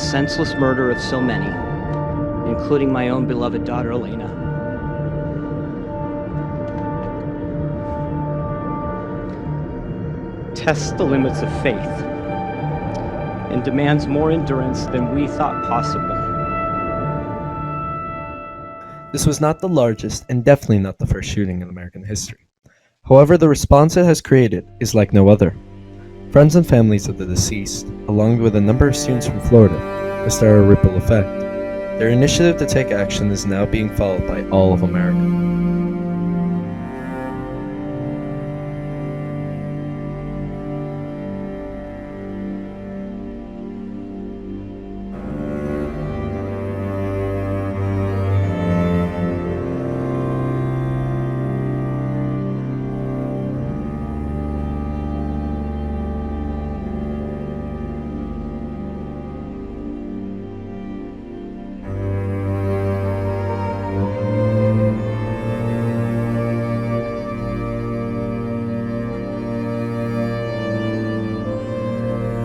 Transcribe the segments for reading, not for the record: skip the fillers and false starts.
senseless murder of so many, including my own beloved daughter, Elena. Tests the limits of faith and demands more endurance than we thought possible. This was not the largest and definitely not the first shooting in American history. However, the response it has created is like no other. Friends and families of the deceased, along with a number of students from Florida, has started a ripple effect. Their initiative to take action is now being followed by all of America.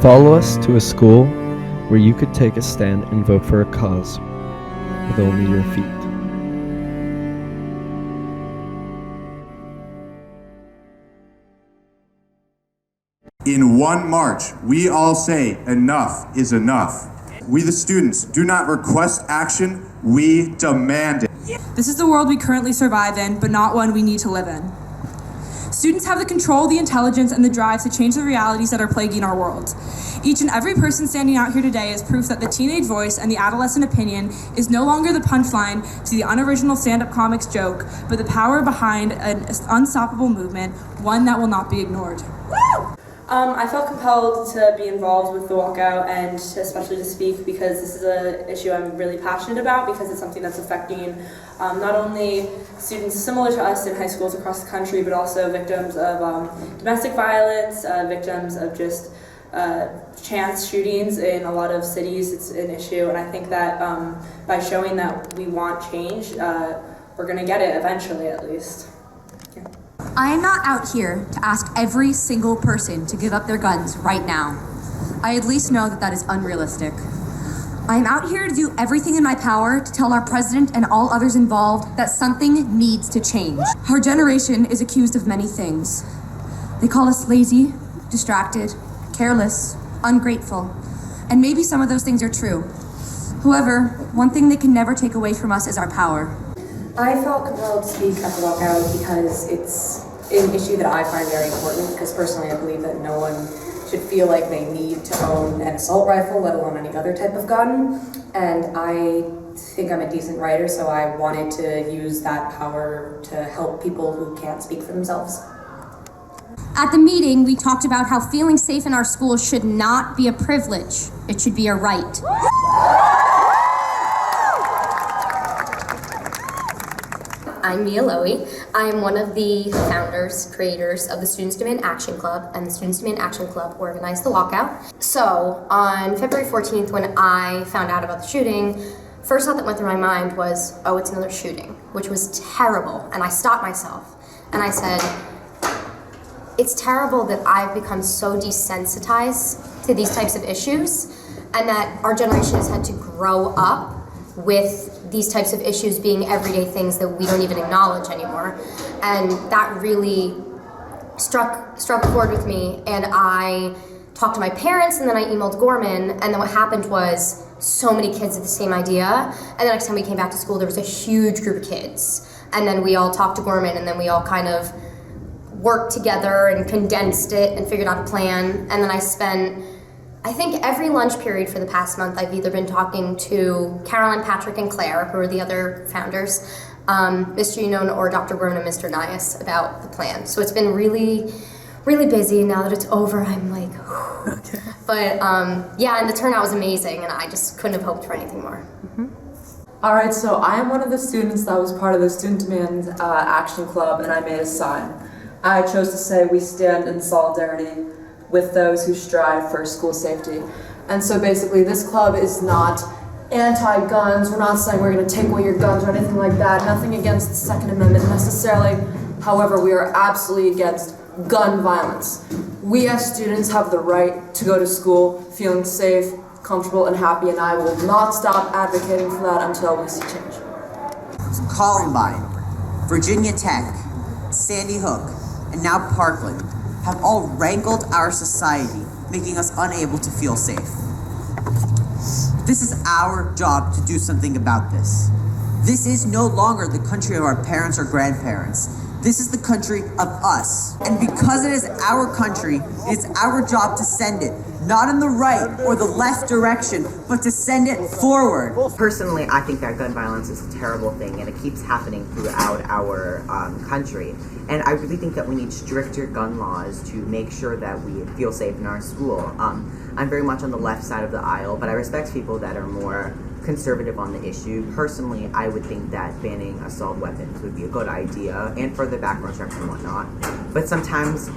Follow us to a school where you could take a stand and vote for a cause with only your feet. In one march, we all say enough is enough. We the students do not request action, we demand it. This is the world we currently survive in, but not one we need to live in. Students have the control, the intelligence, and the drive to change the realities that are plaguing our world. Each and every person standing out here today is proof that the teenage voice and the adolescent opinion is no longer the punchline to the unoriginal stand-up comics joke, but the power behind an unstoppable movement, one that will not be ignored. Woo! I felt compelled to be involved with the walkout and especially to speak because this is an issue I'm really passionate about because it's something that's affecting not only students similar to us in high schools across the country, but also victims of domestic violence, victims of just chance shootings in a lot of cities. It's an issue, and I think that by showing that we want change, we're going to get it eventually at least. I am not out here to ask every single person to give up their guns right now. I at least know that that is unrealistic. I am out here to do everything in my power to tell our president and all others involved that something needs to change. Our generation is accused of many things. They call us lazy, distracted, careless, ungrateful, and maybe some of those things are true. However, one thing they can never take away from us is our power. I felt compelled to speak at the walkout because it's an issue that I find very important, because personally I believe that no one should feel like they need to own an assault rifle, let alone any other type of gun. And I think I'm a decent writer, so I wanted to use that power to help people who can't speak for themselves. At the meeting, we talked about how feeling safe in our schools should not be a privilege. It should be a right. I'm Mia Lowy. I'm one of the founders, creators of the Students Demand Action Club, and the Students Demand Action Club organized the walkout. So on February 14th, when I found out about the shooting, first thought that went through my mind was, oh, it's another shooting, which was terrible. And I stopped myself and I said, it's terrible that I've become so desensitized to these types of issues and that our generation has had to grow up with these types of issues being everyday things that we don't even acknowledge anymore. And that really struck a chord with me, and I talked to my parents, and then I emailed Gorman, and then what happened was so many kids had the same idea, and the next time we came back to school there was a huge group of kids, and then we all talked to Gorman, and then we all kind of worked together and condensed it and figured out a plan. And then I think every lunch period for the past month, I've either been talking to Carolyn, Patrick, and Claire, who are the other founders, Mr. Unon or Dr. Gorman and Mr. Nias about the plan. So it's been really, really busy. Now that it's over, I'm like, whew. Okay. But yeah, and the turnout was amazing, and I just couldn't have hoped for anything more. Mm-hmm. All right, so I am one of the students that was part of the Student Demand Action Club, and I made a sign. I chose to say, we stand in solidarity with those who strive for school safety. And so basically this club is not anti-guns. We're not saying we're going to take away your guns or anything like that. Nothing against the Second Amendment necessarily. However, we are absolutely against gun violence. We as students have the right to go to school feeling safe, comfortable and happy, and I will not stop advocating for that until we see change. Columbine, Virginia Tech, Sandy Hook, and now Parkland have all rankled our society, making us unable to feel safe. This is our job to do something about this. This is no longer the country of our parents or grandparents. This is the country of us. And because it is our country, it's our job to send it, not in the right or the left direction, but to send it forward. Personally, I think that gun violence is a terrible thing, and it keeps happening throughout our country. And I really think that we need stricter gun laws to make sure that we feel safe in our school. I'm very much on the left side of the aisle, but I respect people that are more conservative on the issue. Personally, I would think that banning assault weapons would be a good idea, and further background checks and whatnot. But sometimes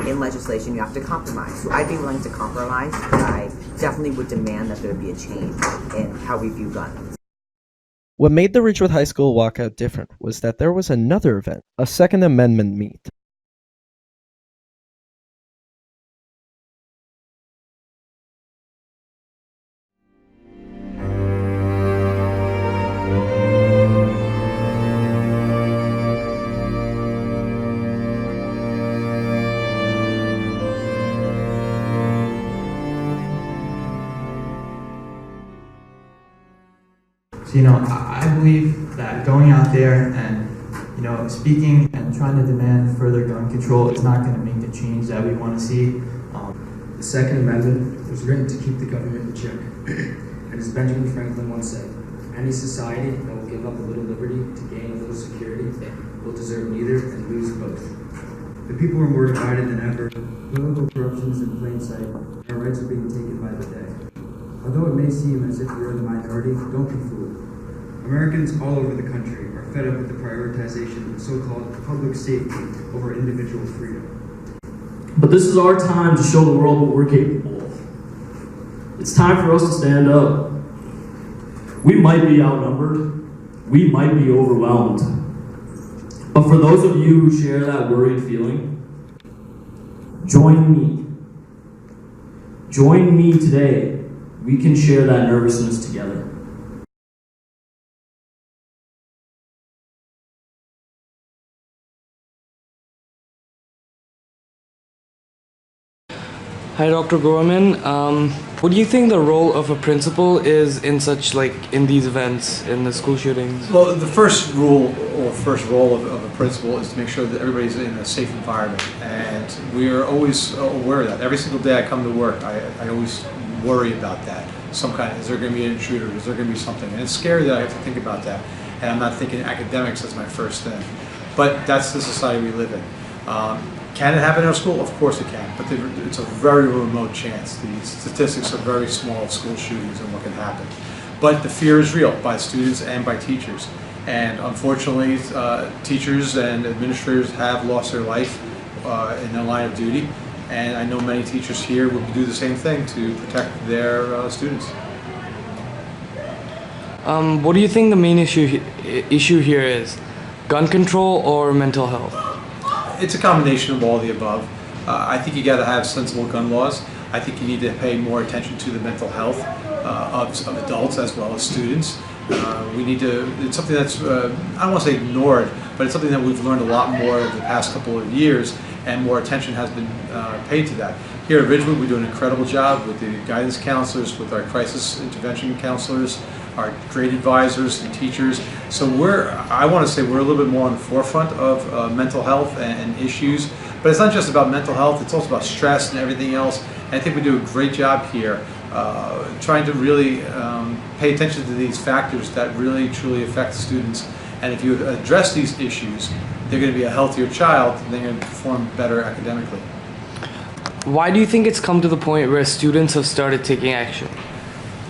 in legislation you have to compromise. So I'd be willing to compromise, but I definitely would demand that there be a change in how we view guns. What made the Ridgewood High School walkout different was that there was another event, a Second Amendment meet. So, I believe that going out there and, speaking and trying to demand further gun control is not going to make the change that we want to see. The Second Amendment was written to keep the government in check. And as Benjamin Franklin once said, any society that will give up a little liberty to gain a little security will deserve neither and lose both. The people are more divided than ever. Political corruption is in plain sight. Our rights are being taken by the day. Although it may seem as if we are the minority, don't be fooled. Americans all over the country are fed up with the prioritization of so-called public safety over individual freedom. But this is our time to show the world what we're capable of. It's time for us to stand up. We might be outnumbered. We might be overwhelmed. But for those of you who share that worried feeling, join me. Join me today. We can share that nervousness together. Hi, Dr. Gorman. What do you think the role of a principal is in these events, in the school shootings? Well, the first rule or first role of a principal is to make sure that everybody's in a safe environment. And we are always aware of that. Every single day I come to work, I always worry about that. Is there going to be an intruder? Is there going to be something? And it's scary that I have to think about that. And I'm not thinking academics as my first thing. But that's the society we live in. Can it happen in our school? Of course it can, but it's a very remote chance. The statistics are very small of school shootings and what can happen. But the fear is real by students and by teachers. And unfortunately, teachers and administrators have lost their life in their line of duty. And I know many teachers here will do the same thing to protect their students. What do you think the main issue here is? Gun control or mental health? It's a combination of all the above. I think you got to have sensible gun laws. I think you need to pay more attention to the mental health of adults as well as students. We need to, it's something that's, I don't want to say ignored, but it's something that we've learned a lot more over the past couple of years, and more attention has been paid to that. Here at Ridgewood, we do an incredible job with the guidance counselors, with our crisis intervention counselors, our grade advisors and teachers. So I want to say we're a little bit more on the forefront of mental health and issues. But it's not just about mental health, it's also about stress and everything else. And I think we do a great job here trying to really pay attention to these factors that really truly affect students. And if you address these issues, they're going to be a healthier child and they're going to perform better academically. Why do you think it's come to the point where students have started taking action?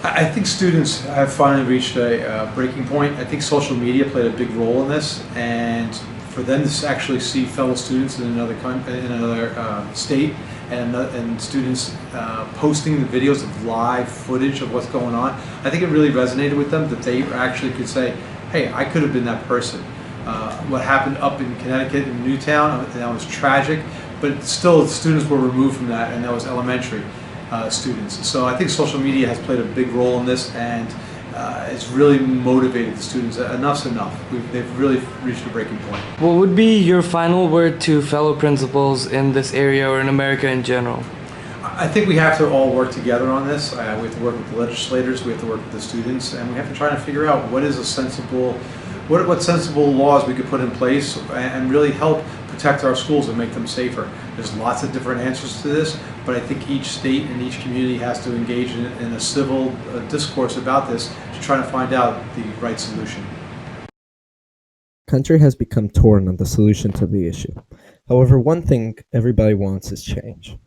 I think students have finally reached a breaking point. I think social media played a big role in this, and for them to actually see fellow students in another state and students posting the videos of live footage of what's going on, I think it really resonated with them that they actually could say, hey, I could have been that person. What happened up in Connecticut in Newtown, that was tragic, but still students were removed from that, and that was elementary. students. So I think social media has played a big role in this, and it's really motivated the students. Enough's enough. They've really reached a breaking point. What would be your final word to fellow principals in this area or in America in general? I think we have to all work together on this. We have to work with the legislators, we have to work with the students, and we have to try to figure out what is a sensible, what sensible laws we could put in place and really help protect our schools and make them safer. There's lots of different answers to this, but I think each state and each community has to engage in a civil discourse about this to try to find out the right solution. Country has become torn on the solution to the issue. However, one thing everybody wants is change.